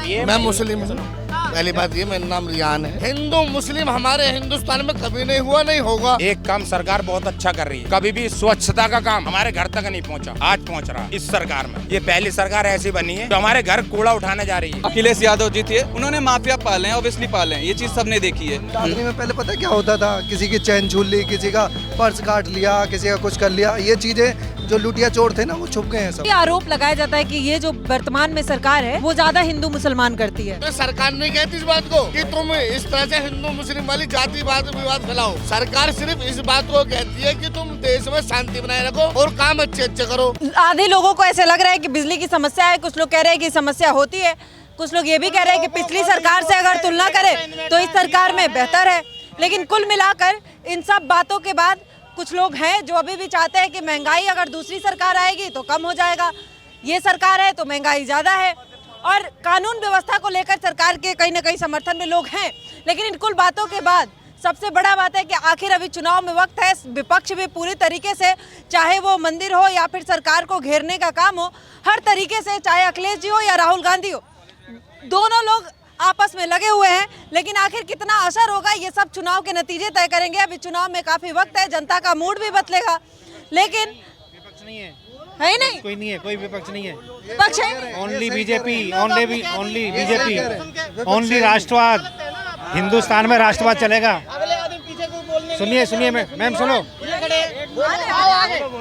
मैं मुस्लिम हूँ। पहली बात ये, मेरा नाम रियान है। हिंदू मुस्लिम हमारे हिंदुस्तान में कभी नहीं हुआ, नहीं होगा। एक काम सरकार बहुत अच्छा कर रही है, कभी भी स्वच्छता का काम हमारे घर तक नहीं पहुंचा, आज पहुंच रहा है इस सरकार में। ये पहली सरकार ऐसी बनी है जो हमारे घर कूड़ा उठाने जा रही है। अखिलेश यादव जी थे, उन्होंने माफिया पाले हैं, ऑब्वियसली पाले हैं, ये चीज सबने देखी है। दादरी में पहले पता है क्या होता था, किसी की चैन झूल ली, किसी का पर्स काट लिया, किसी का कुछ कर लिया। ये चीजें जो लुटिया चोर थे ना, वो छुप गए हैं सब। ये आरोप लगाया जाता है कि ये जो वर्तमान में सरकार है वो ज्यादा हिंदू मुसलमान करती है। तो सरकार नहीं कहती इस बात को कि तुम इस तरह से हिंदू मुस्लिम वाली जातिवाद विवाद फैलाओ। सरकार सिर्फ इस बात को कहती है कि तुम देश में शांति बनाए रखो और काम अच्छे अच्छे करो। आधे लोगों को ऐसे लग रहा है कि बिजली की समस्या है, कुछ लोग कह रहे हैं कि समस्या होती है, कुछ लोग ये भी कह रहे हैं कि पिछली सरकार से अगर तुलना करें तो इस सरकार में बेहतर है। लेकिन कुल मिलाकर इन सब बातों के बाद कुछ लोग हैं जो अभी भी चाहते हैं कि महंगाई अगर दूसरी सरकार आएगी तो कम हो जाएगा, ये सरकार है तो महंगाई ज्यादा है। और कानून व्यवस्था को लेकर सरकार के कहीं ना कहीं समर्थन में लोग हैं। लेकिन इन कुल बातों के बाद सबसे बड़ा बात है कि आखिर अभी चुनाव में वक्त है, विपक्ष भी पूरी तरीके से, चाहे वो मंदिर हो या फिर सरकार को घेरने का काम हो, हर तरीके से, चाहे अखिलेश जी हो या राहुल गांधी हो, दोनों लोग आपस में लगे हुए हैं। लेकिन आखिर कितना असर होगा ये सब चुनाव के नतीजे तय करेंगे। अभी चुनाव में काफी वक्त है, जनता का मूड भी बदलेगा। लेकिन विपक्ष नहीं है, है ही नहीं, कोई नहीं है, कोई विपक्ष नहीं है। विपक्ष है only BJP, only BJP, only राष्ट्रवाद। हिंदुस्तान में राष्ट्रवाद चलेगा। सुनिए सुनिए मैम सुनो,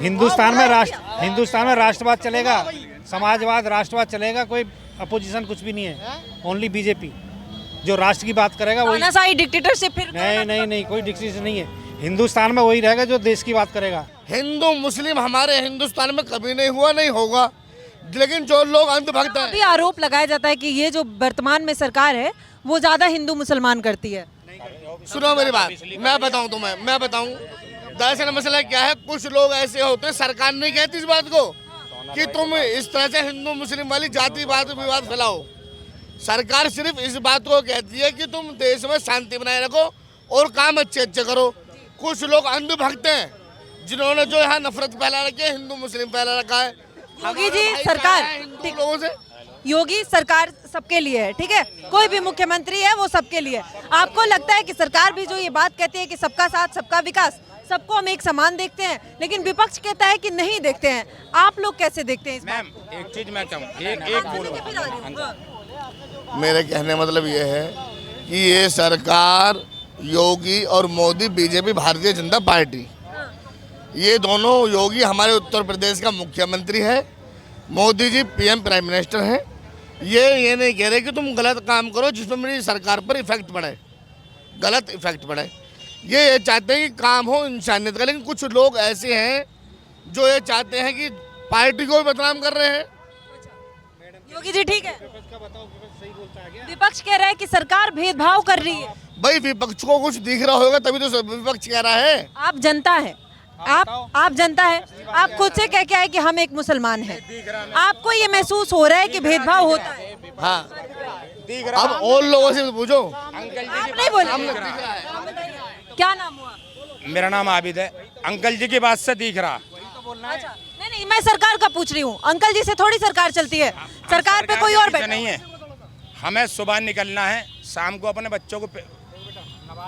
हिंदुस्तान में राष्ट्रवाद चलेगा, समाजवाद राष्ट्रवाद चलेगा। कोई अपोजिशन कुछ भी नहीं है, ओनली बीजेपी जो राष्ट्र की बात करेगा वही। तानाशाही डिक्टेटरशिप फिर नहीं, कोई डिक्टेटरशिप नहीं है। हिंदुस्तान में वही रहेगा जो देश की बात करेगा। हिंदू मुस्लिम हमारे हिंदुस्तान में कभी नहीं हुआ, नहीं होगा। लेकिन जो लोग अंधभक्त हैं, अभी आरोप लगाया जाता है कि ये जो वर्तमान में सरकार है वो ज्यादा हिंदू मुसलमान करती है। सुनो मेरी बात, मैं बताऊं तुम्हें, मैं बताऊं दरअसल मसला क्या है। कुछ लोग ऐसे होते हैं, सरकार नहीं कहती इस बात को कि तुम इस तरह से हिंदू मुस्लिम वाली जातिवाद विवाद फैलाओ। सरकार सिर्फ इस बात को कहती है कि तुम देश में शांति बनाए रखो और काम अच्छे अच्छे करो। कुछ लोग अंधभक्त हैं जिन्होंने जो यहाँ नफरत फैला रखी है, हिंदू मुस्लिम फैला रखा है। योगी जी सरकार हिंदू लोगों से, योगी सरकार सबके लिए है, ठीक है, कोई भी मुख्यमंत्री है वो सबके लिए। आपको लगता है कि सरकार भी जो ये बात कहती है कि सबका साथ सबका विकास, सबको हम एक समान देखते हैं, लेकिन विपक्ष कहता है कि नहीं देखते हैं, आप लोग कैसे देखते हैं इस बात? मैम एक चीज मैं कहूँ, एक बोलूँ, मेरे कहने मतलब ये है कि ये सरकार योगी और मोदी बीजेपी भारतीय जनता पार्टी, ये दोनों, योगी हमारे उत्तर प्रदेश का मुख्यमंत्री है, Modi ji PM prime minister हैं। ये नहीं कह रहे कि तुम गलत काम करो जिसमें मेरी सरकार पर इफेक्ट पड़े, गलत इफेक्ट पड़े। ये चाहते हैं कि काम हो इंसानियत का। लेकिन कुछ लोग ऐसे हैं जो ये चाहते हैं कि पार्टी को भी बदनाम कर रहे हैं। योगी जी ठीक है, विपक्ष कह रहा है कि सरकार भेदभाव कर रही है। भाई विपक्ष को कुछ दिख रहा होगा तभी तो विपक्ष कह रहा है। आप जनता है, आप जनता है, आप खुद से कह के आए कि हम एक मुसलमान हैं, आपको ये महसूस हो रहा है कि भेदभाव होता है? हाँ, अब और लोगों से पूछो। आप नहीं बोले, क्या नाम हुआ? मेरा नाम आबिद है। अंकल जी की बात से दिख रहा। अच्छा, नहीं, मैं सरकार का पूछ रही हूँ, अंकल जी से थोड़ी सरकार चलती है, सरकार पे कोई और बैठा नहीं है। हमें सुबह निकलना है, शाम को अपने बच्चों को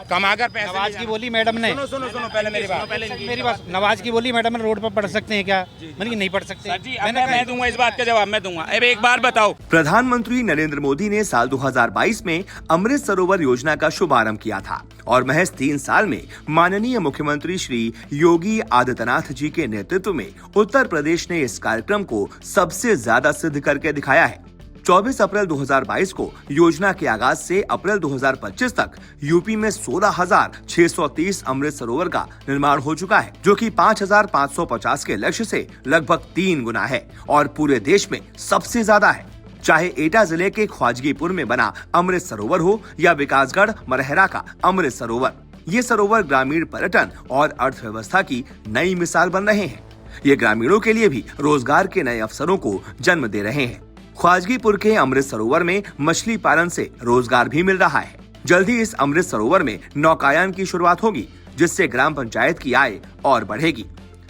कमाकर पैसे। नवाज की बोली मैडम ने, सुनो पहले मेरी बात, नवाज की बोली मैडम ने रोड पर पढ़ सकते हैं क्या? मैंने कि नहीं पढ़ सकते। सर जी, मैं दूंगा इस बात का जवाब, मैं दूंगा। अब एक बार बताओ, प्रधानमंत्री नरेंद्र मोदी ने साल 2022 में अमृत सरोवर योजना का शुभारंभ किया था और महज 3 साल में माननीय मुख्यमंत्री श्री योगी आदित्यनाथ जी के नेतृत्व में उत्तर प्रदेश ने इस कार्यक्रम को सबसे ज्यादा सिद्ध करके दिखाया है। 24 अप्रैल 2022 को योजना के आगाज से अप्रैल 2025 तक यूपी में 16,630 अमृत सरोवर का निर्माण हो चुका है, जो कि 5,550 के लक्ष्य से लगभग 3 गुना है और पूरे देश में सबसे ज्यादा है। चाहे एटा जिले के ख्वाजगीपुर में बना अमृत सरोवर हो या विकासगढ़ मरहरा का अमृत सरोवर, ये सरोवर ग्रामीण पर्यटन और अर्थव्यवस्था की नई मिसाल बन रहे हैं। ये ग्रामीणों के लिए भी रोजगार के नए अवसरों को जन्म दे रहे हैं। ख्वाजगीपुर के अमृत सरोवर में मछली पालन से रोजगार भी मिल रहा है। जल्द ही इस अमृत सरोवर में नौकायान की शुरुआत होगी, जिससे ग्राम पंचायत की आय और बढ़ेगी।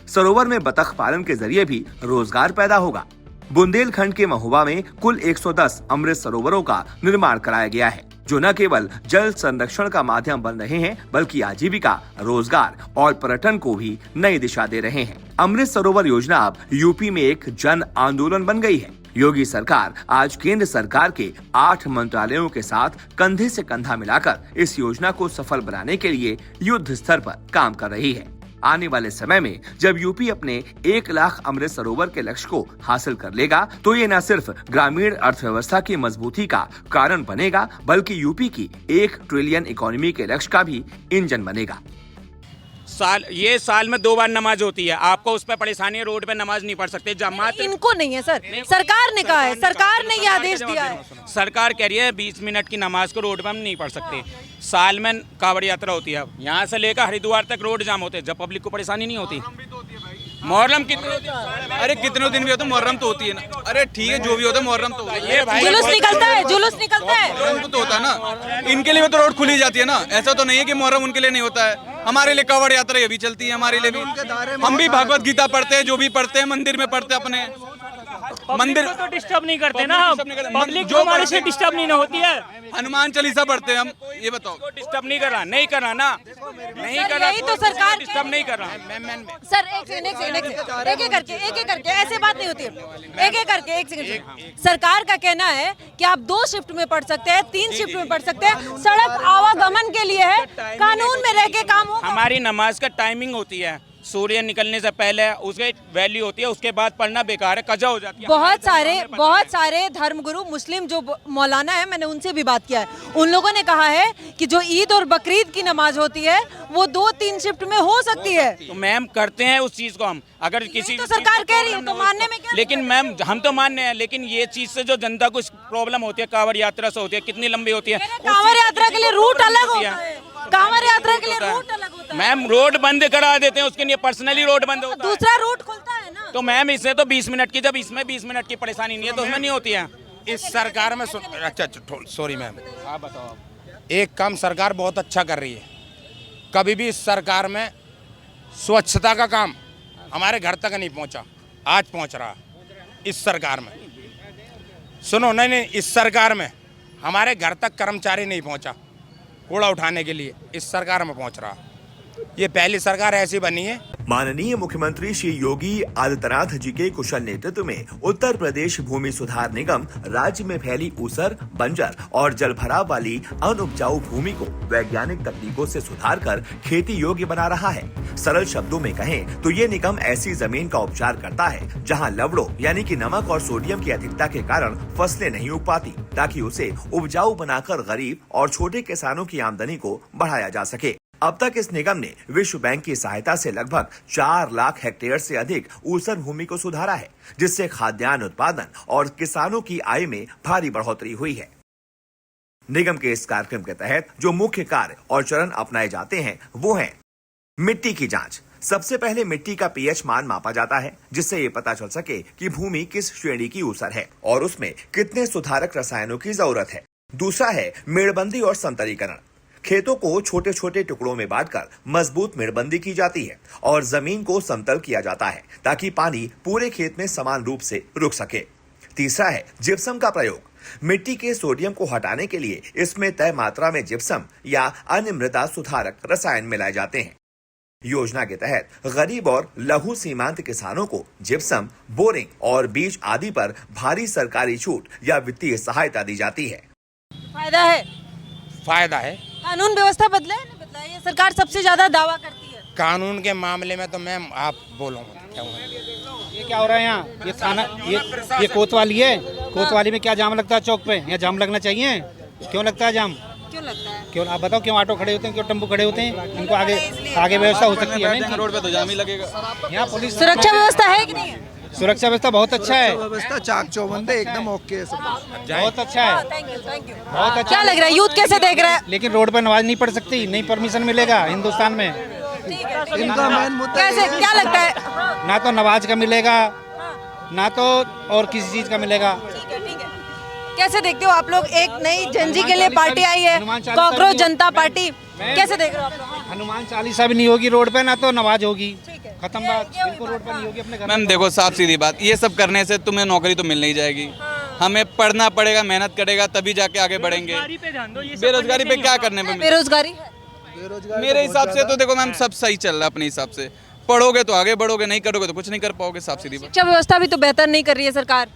सरोवर में बतख पालन के जरिए भी रोजगार पैदा होगा। बुंदेलखंड के महुआ में कुल 110 अमृत सरोवरों का निर्माण कराया गया है, जो न केवल जल संरक्षण का माध्यम बन रहे हैं, बल्कि आजीविका, रोजगार और पर्यटन को भी नई दिशा दे रहे हैं। अमृत सरोवर योजना अब यूपी में एक जन आंदोलन बन गई है। योगी सरकार आज केंद्र सरकार के 8 मंत्रालयों के साथ कंधे से कंधा मिलाकर इस योजना को सफल बनाने के लिए युद्ध स्तर पर काम कर रही है। आने वाले समय में जब यूपी अपने 1 लाख अमृत सरोवर के लक्ष्य को हासिल कर लेगा, तो ये न सिर्फ ग्रामीण अर्थव्यवस्था की मजबूती का कारण बनेगा, बल्कि यूपी की 1 ट्रिलियन इकोनॉमी के लक्ष्य का भी इंजन बनेगा। साल में 2 बार नमाज होती है, आपको उस पर परेशानी है, रोड पे नमाज नहीं पढ़ सकते। जमात इनको नहीं है सर, सरकार ने कहा है, सरकार ने ये आदेश दिया है। सरकार कह रही है 20 मिनट की नमाज को रोड पे हम नहीं पढ़ सकते। साल में कांवड़ यात्रा होती है, यहाँ से लेकर हरिद्वार तक रोड जाम होते हैं, जब पब्लिक को परेशानी नहीं होती। मुहर्रम कितने, अरे कितने दिन भी होता है, मुहर्रम तो होती है ना। अरे ठीक है, जो भी होता है मुहर्रम तो होता है। जुलूस निकलता है, जुलूस निकलता है, मुहर्रम तो होता है ना, इनके लिए तो रोड खुली जाती है ना। ऐसा तो नहीं है कि मुहर्रम उनके लिए नहीं होता है। हमारे लिए कांवड़ यात्रा ये भी चलती है, हमारे लिए भी। हम भी भगवत गीता पढ़ते हैं, जो भी पढ़ते हैं मंदिर में पढ़ते हैं अपने मंदिर तो डिस्टर्ब नहीं करते ना हम, पब्लिक जो हमारे से डिस्टर्ब नहीं होती है। हनुमान चालीसा पढ़ते हैं हम, ये बताओ। डिस्टर्ब नहीं कर रहा, नहीं कर रहा ना, नहीं कर रहा, यही तो सरकार डिस्टर्ब नहीं कर रहा। सर एक एक करके ऐसे बात नहीं होती है। एक करके, एक सेकंड। सरकार का कहना है कि आप 2 शिफ्ट में पढ़ सकते हैं, 3 शिफ्ट में पढ़ सकते हैं, सड़क आवागमन के लिए है, कानून में रह के काम होगा। हमारी नमाज का टाइमिंग होती है, सूर्य निकलने से पहले उसके वैल्यू होती है, उसके बाद पढ़ना बेकार है, कजा हो जाती है। बहुत सारे धर्मगुरु मुस्लिम जो मौलाना है, मैंने उनसे भी बात किया है, उन लोगों ने कहा है कि जो ईद और बकरीद की नमाज होती है वो 2-3 शिफ्ट में हो सकती है। तो मैम करते हैं उस चीज को हम, अगर किसी तो सरकार कह रही है तो मानने में क्या? लेकिन मैम हम तो मानने हैं, लेकिन ये चीज से जो जनता को प्रॉब्लम होती है, कांवड़ यात्रा से होती है, कितनी लंबी होती है। कांवड़ यात्रा के लिए रूट अलग होता है, कांवड़ यात्रा के लिए रूट अलग होता है। मैम रोड बंद करा देते हैं, उसके लिए पर्सनली रोड बंद होता है, दूसरा रूट खुलता है ना। तो मैम इससे तो 20 मिनट की, जब इसमें 20 मिनट की परेशानी नहीं है तो उसमें नहीं होती है। इस सरकार में अच्छा सॉरी मैम, आप बताओ। एक काम सरकार बहुत अच्छा कर रही है, कभी भी इस सरकार में स्वच्छता का काम हमारे घर तक नहीं पहुंचा, आज पहुंच रहा इस सरकार में। सुनो, नहीं, इस सरकार में हमारे घर तक कर्मचारी नहीं पहुंचा कूड़ा उठाने के लिए, इस सरकार में पहुंच रहा। ये पहली सरकार ऐसी बनी है। माननीय मुख्यमंत्री श्री योगी आदित्यनाथ जी के कुशल नेतृत्व में उत्तर प्रदेश भूमि सुधार निगम राज्य में फैली ऊसर, बंजर और जलभराव वाली अनउपजाऊ भूमि को वैज्ञानिक तकनीकों से सुधार कर खेती योग्य बना रहा है। सरल शब्दों में कहें तो ये निगम ऐसी जमीन का उपचार करता है जहां लवड़ों यानी कि नमक और सोडियम की अधिकता के कारण फसलें नहीं उग पाती, ताकि उसे उपजाऊ बनाकर गरीब और छोटे किसानों की आमदनी को बढ़ाया जा सके। अब तक इस निगम ने विश्व बैंक की सहायता से लगभग 4 लाख हेक्टेयर से अधिक ऊसर भूमि को सुधारा है, जिससे खाद्यान्न उत्पादन और किसानों की आय में भारी बढ़ोतरी हुई है। निगम के इस कार्यक्रम के तहत जो मुख्य कार्य और चरण अपनाए जाते हैं वो हैं मिट्टी की जांच। सबसे पहले मिट्टी का पीएच मान मापा जाता है, जिससे ये पता चल सके कि भूमि किस श्रेणी की ऊसर है और उसमें कितने सुधारक रसायनों की जरूरत है। दूसरा है मेड़बंदी और संतरीकरण। खेतों को छोटे छोटे टुकड़ों में बांटकर मजबूत मेड़बंदी की जाती है और जमीन को समतल किया जाता है, ताकि पानी पूरे खेत में समान रूप से रुक सके। तीसरा है जिप्सम का प्रयोग। मिट्टी के सोडियम को हटाने के लिए इसमें तय मात्रा में जिप्सम या अन्य मृदा सुधारक रसायन मिलाए जाते हैं। योजना के तहत गरीब और लघु सीमांत किसानों को जिप्सम, बोरिंग और बीज आदि पर भारी सरकारी छूट या वित्तीय सहायता दी जाती है। फायदा है। कानून व्यवस्था बदला है ना, बदला है। ये सरकार सबसे ज्यादा दावा करती है कानून के मामले में। तो मैम आप बोलो क्या हुआ? ये क्या हो रहा है यहाँ? ये थाना, ये कोतवाली है। कोतवाली में क्या जाम लगता है चौक पे? यहाँ जाम लगना चाहिए। क्यों लगता है जाम? क्यों लगता है? क्यों आप बताओ, क्यों ऑटो खड़े होते हैं, क्यों टेम्पो खड़े होते हैं? इनको आगे व्यवस्था हो सकती है ना। रोड पे तो जाम ही लगेगा। यहाँ पुलिस सुरक्षा व्यवस्था है कि नहीं है? सुरक्षा व्यवस्था बहुत अच्छा है, व्यवस्था चाक चौबंद है, एकदम ओके है सब। बहुत अच्छा है, थैंक यू बहुत अच्छा। क्या लग रहा है, यूथ कैसे देख रहा है? लेकिन रोड पर नमाज नहीं पढ़ सकती, नहीं परमिशन मिलेगा हिंदुस्तान में। इनका मेन मुद्दा कैसे, क्या लगता है? ना तो नमाज का मिलेगा, ना तो और किसी चीज का मिलेगा। ठीक है। कैसे देखते हो आप लोग? एक नई जनजी के लिए पार्टी आई है, कॉकरोच जनता पार्टी, कैसे देख रहे हो आप लोग? हनुमान चालीसा भी नहीं होगी रोड पे, ना तो नमाज होगी, खत्म बात, बिल्कुल रोड पर नहीं होगी, अपने घर मैम देखो साफ सीधी बात, ये सब करने से तुम्हें नौकरी तो मिल नहीं जाएगी। हमें पढ़ना पड़ेगा, मेहनत करेगा तभी जाके आगे बढ़ेंगे। बेरोजगारी पे ध्यान दो, ये सब बेरोजगारी करने पे से क्या नहीं करने में बेरोजगारी है। मेरे हिसाब से तो देखो मैम सब सही चल रहा है अपने हिसाब से। पढ़ोगे तो आगे बढ़ोगे, नहीं करोगे तो कुछ नहीं कर पाओगे, साफ सीधी बात। शिक्षा व्यवस्था भी तो बेहतर नहीं कर रही है सरकार।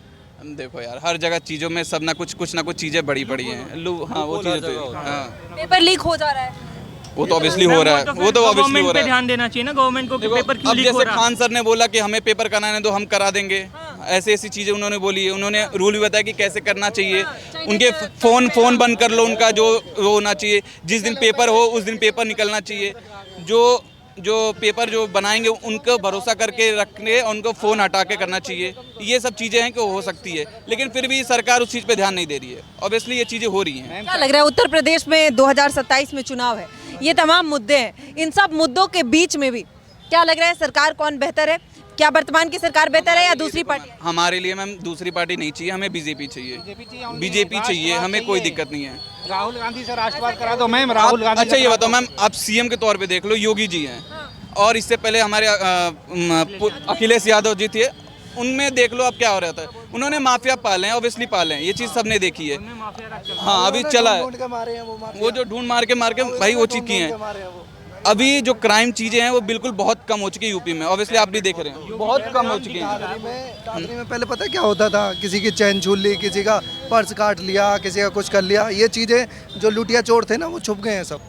देखो यार हर जगह चीज़ों में सब ना कुछ ना कुछ चीज़ें बड़ी पड़ी हैं। हाँ वो चीज़ें तो हाँ पेपर लीक हो जा रहा है। वो तो ऑब्वियसली हो रहा है, वो तो ऑब्वियसली हो गवर्नमेंट पे रहा है। ध्यान देना चाहिए ना, गवर्नमेंट को कि देखो, पेपर क्यों अब लीक हो जैसे रहा है। खान सर ने बोला कि हमें पेपर कराने दो, हम करा देंगे। ऐसी ऐसी चीज़ें उन्होंने बोली है। उन्होंने रूल भी बताया कि कैसे करना चाहिए। उनके फोन बंद कर लो, उनका जो वो होना चाहिए। जिस दिन पेपर हो उस दिन पेपर निकलना चाहिए। जो पेपर जो बनाएंगे उनको भरोसा करके रखने, उनको फ़ोन हटा के करना चाहिए। ये सब चीज़ें हैं कि हो सकती है, लेकिन फिर भी सरकार उस चीज़ पे ध्यान नहीं दे रही है। ऑब्वियसली ये चीज़ें हो रही हैं। क्या लग रहा है उत्तर प्रदेश में 2027 में चुनाव है, ये तमाम मुद्दे हैं, इन सब मुद्दों के बीच में भी क्या लग रहा है सरकार कौन बेहतर है? क्या वर्तमान की सरकार बेहतर है या दूसरी पार्टी? हमारे लिए मैम दूसरी पार्टी नहीं चाहिए, हमें बीजेपी चाहिए। बीजेपी चाहिए, हमें कोई दिक्कत नहीं है। राहुल गांधी से राष्ट्रवाद करा दो मैम, राहुल गांधी। अच्छा ये बताओ मैम, आप सीएम के तौर पे देख लो, योगी जी हैं और इससे पहले हमारे अखिलेश यादव जी थे। उनमें देख लो अब क्या हो रहा था। उन्होंने माफिया पाले हैं, ऑब्वियसली पाले हैं, ये चीज़ सबने देखी है। हाँ अभी चला है वो जो ढूंढ मार के भाई वो चीज़ की है। अभी जो क्राइम चीज़ें हैं वो बिल्कुल बहुत कम हो चुकी है यूपी में। ऑब्वियसली आप भी देख रहे हैं, बहुत कम हो चुकी है। दादरी में पहले पता है क्या होता था? किसी की चैन छूल ली, किसी का पर्स काट लिया, किसी का कुछ कर लिया। ये चीज़ें जो लुटिया चोर थे ना वो छुप गए हैं सब।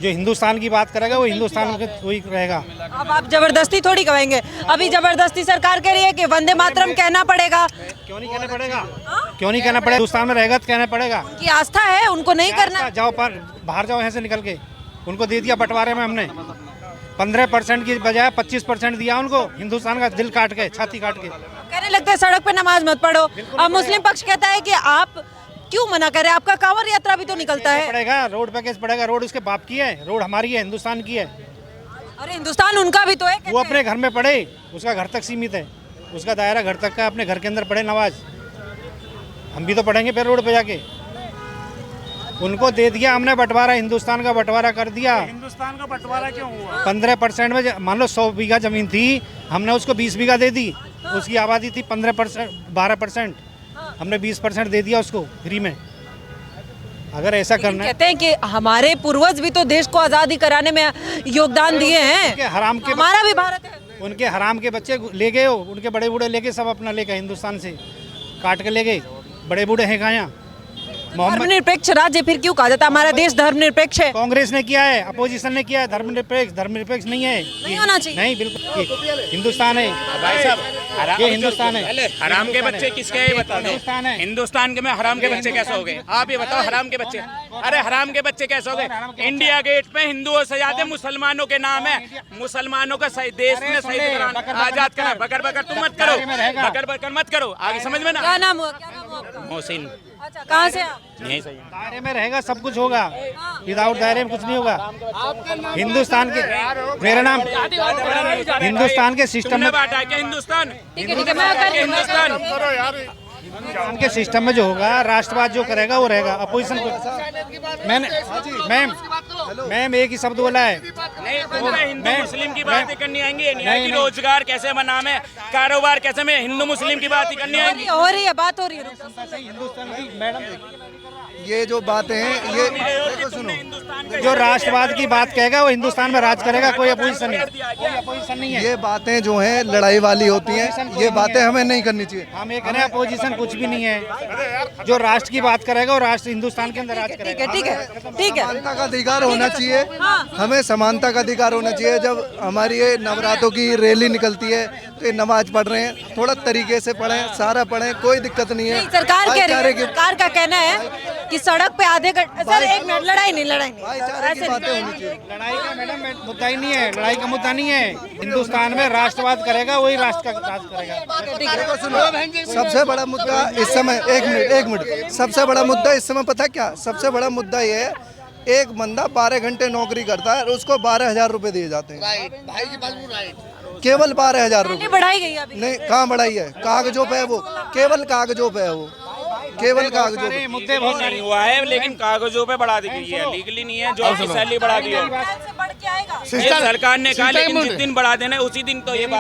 जो हिंदुस्तान की बात करेगा वो हिंदुस्तान में वही रहेगा। अब आप जबरदस्ती थोड़ी कहेंगे, अभी जबरदस्ती सरकार कह रही है कि वंदे मातरम कहना पड़ेगा। क्यों नहीं कहना पड़ेगा? क्यों नहीं कहना पड़ेगा? हिंदुस्तान में रहेगा तो कहना पड़ेगा। की आस्था है, उनको नहीं करना। जाओ पर बाहर जाओ यहाँ से निकल के। उनको दे दिया बंटवारे में हमने 15% की बजाय 25% दिया उनको। हिंदुस्तान का दिल काट के, छाती काट के। कहने लगते हैं सड़क पे नमाज मत पढ़ो। अब मुस्लिम पक्ष कहता है कि आप क्यों मना करें, आपका कांवड़ यात्रा भी तो निकलता है। पड़ेगा रोड पे, केस पड़ेगा। रोड उसके बाप की है, रोड हमारी है, हिंदुस्तान की है। अरे हिंदुस्तान उनका भी तो है। वो अपने घर में पढ़े, उसका घर तक सीमित है, उसका दायरा घर तक का। अपने घर के अंदर पढ़े नमाज, हम भी तो पढ़ेंगे फिर रोड पे जाके। उनको दे दिया हमने बंटवारा, हिंदुस्तान का बंटवारा कर दिया। हिंदुस्तान का बंटवारा क्यों हुआ? 15% में मान लो 100 बीघा जमीन थी, हमने उसको 20 बीघा दे दी। उसकी आबादी थी 15%, 12%, हमने 20% दे दिया उसको फ्री में। अगर ऐसा करना है, कहते हैं कि हमारे पूर्वज भी तो देश को आज़ादी कराने में योगदान दिए हैं। हराम के हमारा भी भारत है। उनके हराम के बच्चे ले गए हो, उनके बड़े बूढ़े लेके सब अपना लेके हिंदुस्तान से काट के ले गए। बड़े बूढ़े हैं कहाँ यहाँ? धर्मनिरपेक्ष राज्य फिर क्यों कहा जाता है? हमारा देश धर्मनिरपेक्ष है। कांग्रेस ने किया है, अपोजिशन ने किया है। धर्मनिरपेक्ष नहीं है, नहीं होना चाहिए। नहीं बिल्कुल। ये हिंदुस्तान है भाई साहब, ये हिंदुस्तान है। हराम के बच्चे किसके हैं बता दो। हिंदुस्तान है। हिंदुस्तान के में हराम के बच्चे कैसे हो गए? आप ये बताओ, हराम के बच्चे। अरे हराम के बच्चे कैसे हो गए? इंडिया गेट पे हिंदुओं से ज्यादा मुसलमानों के नाम है। मुसलमानों का सही देश में सही आजाद करा। बकर बकर तुम मत करो, बकर बकर मत करो। आगे समझ में ना। क्या नाम हुआ? क्या नाम हुआ आपका? मोहसिन। अच्छा, कहाँ से आप? यही सही। दायरे में रहेगा सब कुछ होगा, विदाउट दायरे में कुछ नहीं होगा। हिंदुस्तान के, मेरा नाम हिंदुस्तान के सिस्टम तुमने में, बांटा है क्या हिंदुस्तान? ठीक है, ठीक है, मैं कर- हिंदुस्तान हिंदुस्तान के सिस्टम में जो होगा, राष्ट्रवाद जो करेगा वो रहेगा। अपोजिशन को मैम एक ही शब्द बोला है। नहीं, तुम्हें हिंदू मुस्लिम की बात ही करनी आएंगी। नहीं नहीं, कि रोजगार कैसे बनावे, कारोबार कैसे में, हिंदू मुस्लिम की बात ही करनी आएंगी। हो रही है, बात हो रही है। हिंदुस्तान की मैडम, ये जो बातें हैं ये देखो सुनो, जो राष्ट्रवाद की बात कहेगा वो हिंदुस्तान में राज करेगा। कोई अपोजिशन नहीं, कोई अपोजिशन नहीं है। ये बातें जो हैं लड़ाई वाली होती हैं, ये बातें हमें नहीं करनी चाहिए। हम ये कह रहे हैं अपोजिशन कुछ भी नहीं है। जो राष्ट्र की बात करेगा वो राष्ट्र हिंदुस्तान के अंदर राज ठीक करेगा। है, ठीक है, ठीक है। समानता का अधिकार होना चाहिए, हमें समानता का अधिकार होना चाहिए। जब हमारी ये नवरात्रों की रैली निकलती है तो ये नमाज पढ़ रहे हैं, थोड़ा तरीके से पढ़ें, सारा पढ़ें, कोई दिक्कत नहीं है। नहीं, सरकार कह रही है, भाईचारे की- सरकार का कहना है कि सड़क पे आधे घंटे। सर एक मिनट, लड़ाई नहीं, लड़ाई नहीं, भाईचारे की ऐसे बातें नहीं। होनी चाहिए। लड़ाई का मैडम मुद्दा ही नहीं है, लड़ाई का मुद्दा नहीं है। हिंदुस्तान में राष्ट्रवाद करेगा वही राष्ट्र का राज करेगा। देखो सुनो, सबसे बड़ा मुद्दा इस समय, एक मिनट, सबसे बड़ा मुद्दा इस समय पता है क्या? सबसे बड़ा मुद्दा ये है, एक बंदा 12 घंटे नौकरी करता है और उसको 12,000 रुपए दिए जाते हैं। केवल 12,000 रुपए। बढ़ाई गई है अभी। नहीं, कहाँ बढ़ाई है? कागजों पे है वो, केवल कागजों पे है वो। केवल कागजों पे। मुद्दे बहुत नहीं हुआ है, लेकिन कागजों पे बढ़ा दी गई है, लीगली नहीं है। जो आपकी सैलरी बढ़ा दी है से बढ़ के आएगा। ये सरकार ने कहा, सिस्टर लेकिन इम्यून जिस दिन बढ़ा देना है उसी दिन तो ये बात